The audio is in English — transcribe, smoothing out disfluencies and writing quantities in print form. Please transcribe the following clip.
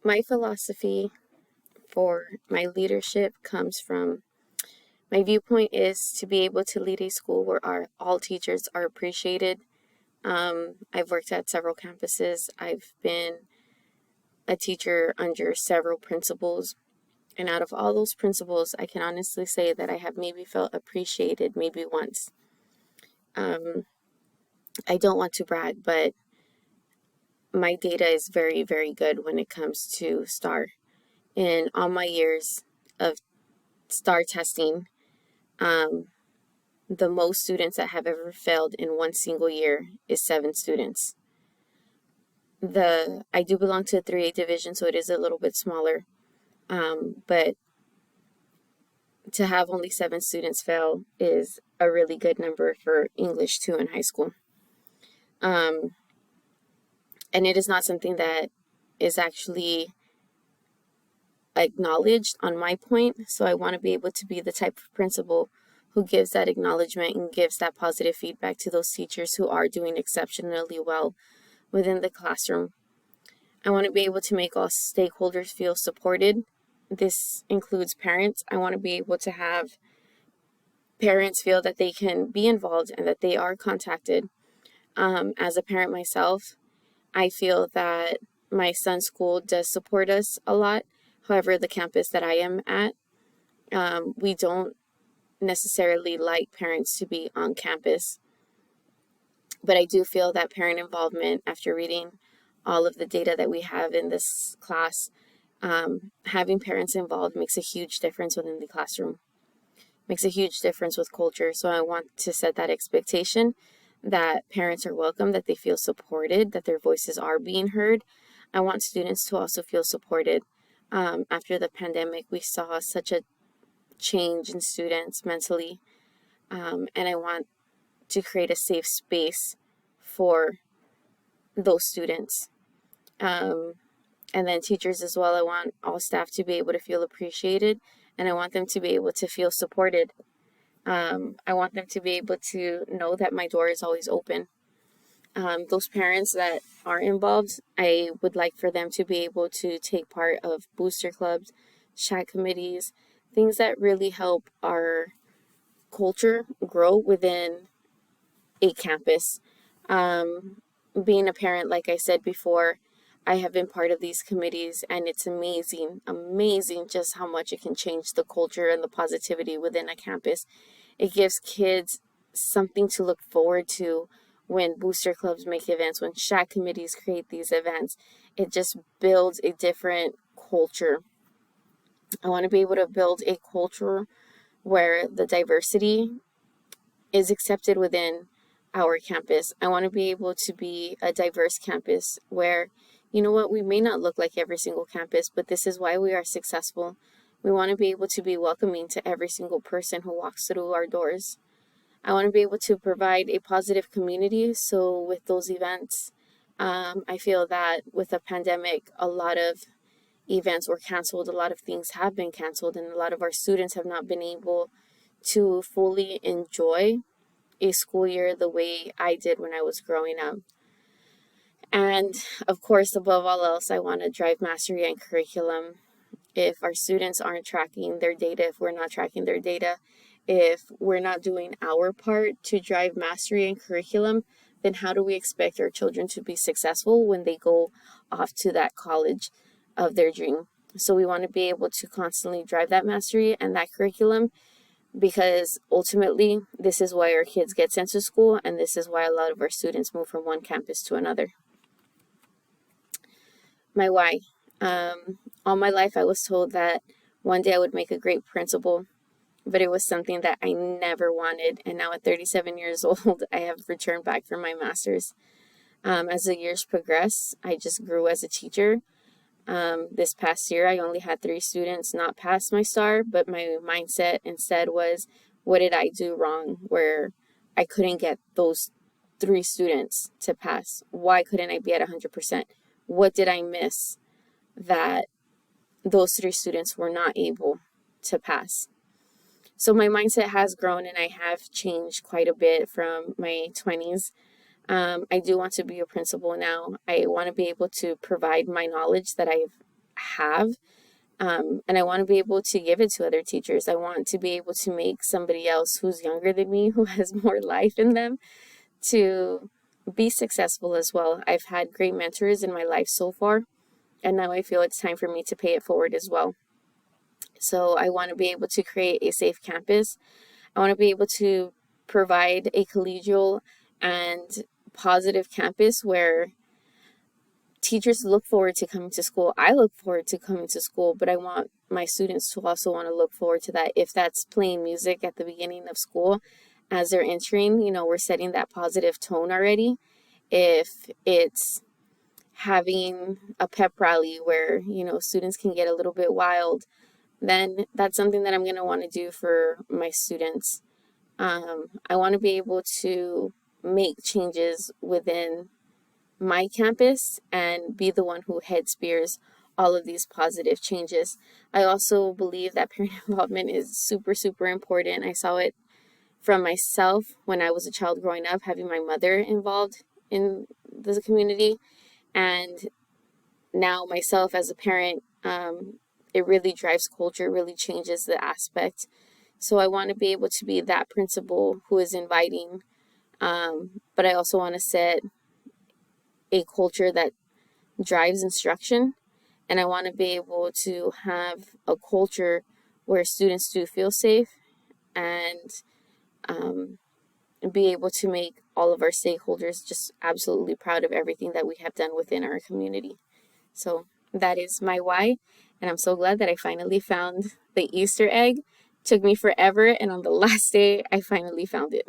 My philosophy for my leadership comes from my viewpoint is to be able to lead a school where all teachers are appreciated. I've worked at several campuses. I've been a teacher under several principals. And out of all those principals, I can honestly say that I have maybe felt appreciated maybe once. Um, I don't want to brag, but my data is very, very good when it comes to STAR. In all my years of STAR testing, um, the most students that have ever failed in one single year is 7 students. I do belong to a 3A division, so it is a little bit smaller. But to have only 7 students fail is a really good number for English 2 in high school. And it is not something that is actually acknowledged on my point. So I want to be able to be the type of principal who gives that acknowledgement and gives that positive feedback to those teachers who are doing exceptionally well within the classroom. I want to be able to make all stakeholders feel supported. This includes parents. I want to be able to have parents feel that they can be involved and that they are contacted. As a parent myself, I feel that my son's school does support us a lot. However, the campus that I am at, we don't necessarily like parents to be on campus. But I do feel that parent involvement, after reading all of the data that we have in this class, having parents involved makes a huge difference within the classroom, makes a huge difference with culture. So I want to set that expectation that parents are welcome, that they feel supported, that their voices are being heard. I want students to also feel supported. After the pandemic, we saw such a change in students mentally, and I want to create a safe space for those students. And then teachers as well. I want all staff to be able to feel appreciated, and I want them to be able to feel supported. I want them to be able to know that my door is always open. Those parents that are involved, I would like for them to be able to take part of booster clubs, chat committees, things that really help our culture grow within a campus. Being a parent, like I said before, I have been part of these committees, and it's amazing, amazing just how much it can change the culture and the positivity within a campus. It gives kids something to look forward to when booster clubs make events, when chat committees create these events. It just builds a different culture. I want to be able to build a culture where the diversity is accepted within our campus. I want to be able to be a diverse campus where, you know what, we may not look like every single campus, but this is why we are successful. We want to be able to be welcoming to every single person who walks through our doors. I want to be able to provide a positive community. So with those events, I feel that with the pandemic, a lot of events were canceled. A lot of things have been canceled, and a lot of our students have not been able to fully enjoy a school year the way I did when I was growing up. And of course, above all else, I want to drive mastery and curriculum. If our students aren't tracking their data, if we're not tracking their data, if we're not doing our part to drive mastery and curriculum, then how do we expect our children to be successful when they go off to that college of their dream? So we want to be able to constantly drive that mastery and that curriculum, because ultimately this is why our kids get sent to school, and this is why a lot of our students move from one campus to another. My why. All my life I was told that one day I would make a great principal, but it was something that I never wanted. And now at 37 years old, I have returned back for my master's. As the years progress, I just grew as a teacher. This past year, I only had 3 students not pass my STAR, but my mindset instead was, what did I do wrong where I couldn't get those 3 students to pass? Why couldn't I be at 100%? What did I miss that those 3 students were not able to pass? So my mindset has grown, and I have changed quite a bit from my 20s. I do want to be a principal now. I want to be able to provide my knowledge that I've have. And I want to be able to give it to other teachers. I want to be able to make somebody else who's younger than me, who has more life in them, to be successful as well. I've had great mentors in my life so far, and now I feel it's time for me to pay it forward as well. So I want to be able to create a safe campus. I want to be able to provide a collegial and positive campus where teachers look forward to coming to school. I look forward to coming to school, but I want my students to also want to look forward to that. If that's playing music at the beginning of school as they're entering, we're setting that positive tone already. If it's having a pep rally where, students can get a little bit wild, then that's something that I'm going to want to do for my students. I want to be able to make changes within my campus and be the one who head spears all of these positive changes. I also believe that parent involvement is super, super important. I saw it from myself when I was a child growing up, having my mother involved in the community, and now myself as a parent, it really drives culture, really changes the aspect. So I want to be able to be that principal who is inviting, but I also want to set a culture that drives instruction, and I want to be able to have a culture where students do feel safe, and be able to make all of our stakeholders just absolutely proud of everything that we have done within our community. So that is my why, and I'm so glad that I finally found the Easter egg. Took me forever, and on the last day, I finally found it.